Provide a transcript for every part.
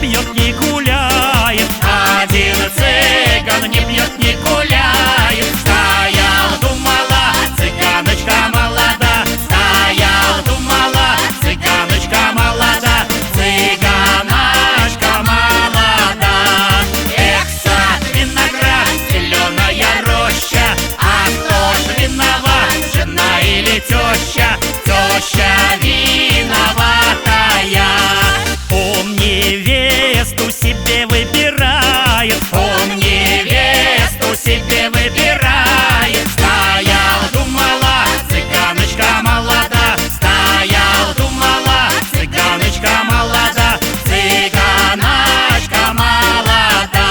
пьет, не гуляет. Один цыган не пьет, не гуляет. Стоял, думала, цыганочка молода. Стоял, думала, цыганочка молода. Цыганочка молода. Эх, сад, виноград, зеленая роща. А кто ж виноват, жена или теща? Теща виноватая. Он невесту себе выбирает. Он невесту себе выбирает. Стоял, думала, цыганочка молода. Стоял, думала, цыганочка молода. Цыганочка молода.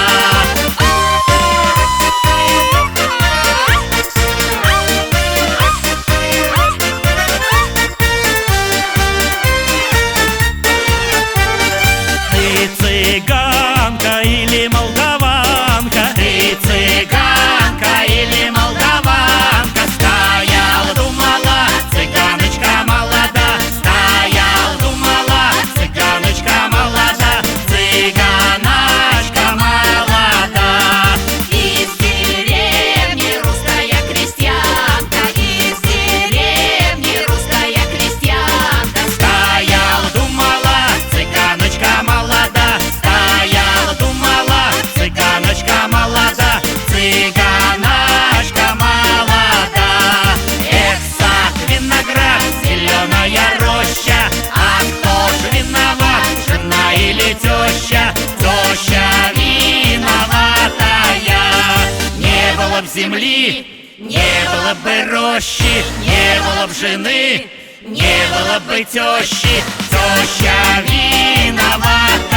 Ты цыганка или молдаванка? Ты цыганка или молдаванка? Стоял, думала, цыганочка молода. Стоял, думала, цыганочка молода. Цыганочка молода. Из деревни русская крестьянка, из деревни русская крестьянка. Стоял, думала, цыганочка молода. Стоял, думала, цыганочка молода. Цыганочка молода. Эх, сад, виноград, зеленая роща. А кто ж виноват, жена или теща? Теща виноватая. Не было б земли, не было бы рощи, не было б жены, не было бы тещи. Теща виновата.